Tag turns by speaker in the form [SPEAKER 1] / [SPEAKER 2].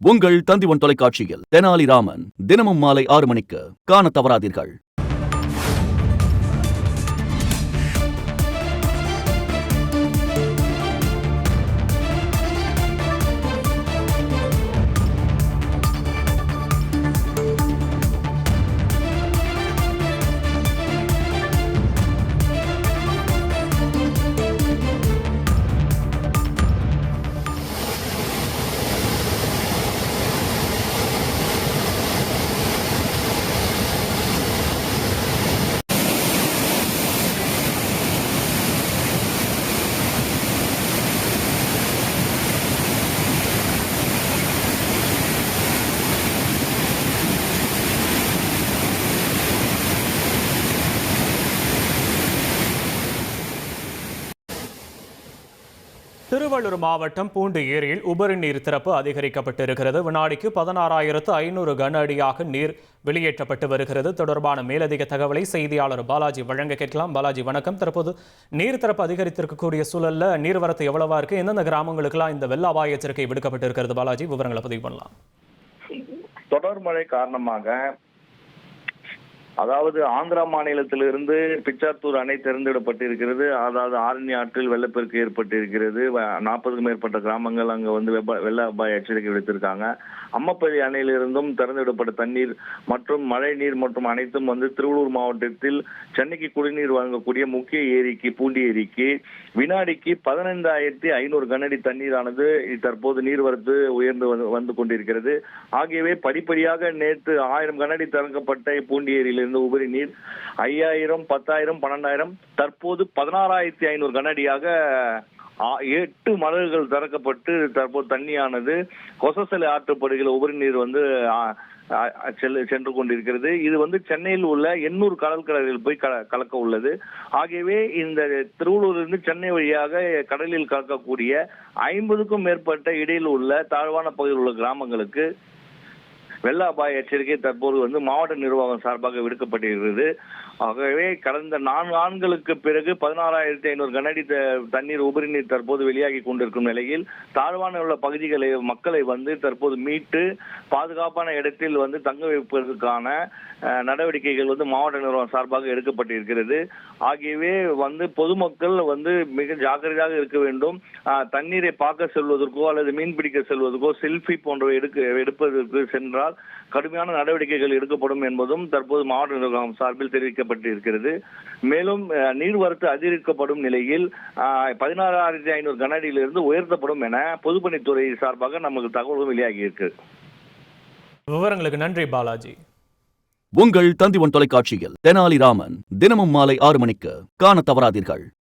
[SPEAKER 1] உங்கள் தந்திவன் தொலைக்காட்சியில் தெனாலிராமன் தினமும் மாலை 6 மணிக்கு காணத் தவறாதீர்கள்.
[SPEAKER 2] திருவள்ளூர் மாவட்டம் பூண்டி ஏரியில் உபரி நீர் திறப்பு அதிகரிக்கப்பட்டிருக்கிறது. வினாடிக்கு 16,500 கன அடியாக நீர் வெளியேற்றப்பட்டு வருகிறது. தொடர்பான மேலதிக தகவலை செய்தியாளர் பாலாஜி வழங்க கேட்கலாம். பாலாஜி வணக்கம். தற்போது நீர் திறப்பு அதிகரித்திருக்கக்கூடிய சூழல்ல நீர்வரத்து எவ்வளவா இருக்கு, எந்தெந்த கிராமங்களுக்கெல்லாம் இந்த வெள்ள அபாய எச்சரிக்கை விடுக்கப்பட்டிருக்கிறது? பாலாஜி, விவரங்களை பதிவு பண்ணலாம்.
[SPEAKER 3] தொடர் மழை காரணமாக, அதாவது ஆந்திரா மாநிலத்திலிருந்து பிச்சாத்தூர் அணை திறந்துவிடப்பட்டிருக்கிறது. அதாவது ஆரணி ஆற்றில் வெள்ளப்பெருக்கு ஏற்பட்டிருக்கிறது. 40க்கும் மேற்பட்ட கிராமங்கள் அங்க வெள்ள அபாய எச்சரிக்கை விடுத்திருக்காங்க. அம்மப்பள்ளி அணையிலிருந்தும் திறந்துவிடப்பட்ட தண்ணீர் மற்றும் மழை நீர் மற்றும் அனைத்தும் திருவள்ளூர் மாவட்டத்தில் சென்னைக்கு குடிநீர் வழங்கக்கூடிய முக்கிய ஏரிக்கு, பூண்டி ஏரிக்கு வினாடிக்கு 15,500 கனஅடி தண்ணீரானது தற்போது நீர்வரத்து உயர்ந்து வந்து கொண்டிருக்கிறது. ஆகியவை படிப்படியாக நேற்று 1000 கனஅடி திறக்கப்பட்ட பூண்டி ஏரியிலிருந்து உபரி நீர் 5,000, 10,000, 12,000, தற்போது 16,500 கனஅடியாக 8 மடகுகள் திறக்கப்பட்டு தற்போது தண்ணியானது கொசசலை ஆற்றுப்படுகிற உபரி நீர் சென்று கொண்டிருக்கிறது. இது சென்னையில் உள்ள 800 கடற்கரையில் போய் கலக்க உள்ளது. ஆகியவே இந்த திருவள்ளூரிலிருந்து சென்னை வழியாக கடலில் கலக்கக்கூடிய 50க்கும் மேற்பட்ட இடையில் உள்ள தாழ்வான பகுதியில் உள்ள கிராமங்களுக்கு வெள்ள அபாய எச்சரிக்கை தற்போது மாவட்ட நிர்வாகம் சார்பாக விடுக்கப்பட்டிருக்கிறது. ஆகவே கடந்த 4 ஆண்டுகளுக்கு பிறகு 16,500 கனஅடி தண்ணீர் உபரி நீர் தற்போது வெளியாகி கொண்டிருக்கும் நிலையில் தாழ்வான உள்ள பகுதிகளை மக்களை தற்போது மீட்டு பாதுகாப்பான இடத்தில் தங்க வைப்பதற்கான நடவடிக்கைகள் மாவட்ட நிர்வாகம் சார்பாக எடுக்கப்பட்டிருக்கிறது. ஆகியவே பொதுமக்கள் மிக ஜாக்கிரதையாக இருக்க வேண்டும். தண்ணீரை பார்க்க செல்வதற்கோ அல்லது மீன் பிடிக்க செல்வதற்கோ செல்ஃபி போன்றவை எடுப்பதற்கு சென்றால் கடுமையான நடவடிக்கைகள் எடுக்கப்படும் என்பதும் தற்போது மாவட்ட நிர்வாகம் சார்பில் தெரிவிக்கப்பட்டிருக்கிறது. மேலும் நீர்வரத்து அதிகரிக்கப்படும் நிலையில் 16,500 கனஅடியிலிருந்து உயர்த்தப்படும் என பொதுப்பணித்துறை சார்பாக நமக்கு தகவல்கள் வெளியாகி இருக்கு.
[SPEAKER 2] விவரங்களுக்கு நன்றி பாலாஜி.
[SPEAKER 1] உங்கள் தந்திவன் தொலைக்காட்சியில் தெனாலிராமன் தினமும் மாலை 6 மணிக்கு காணத் தவறாதீர்கள்.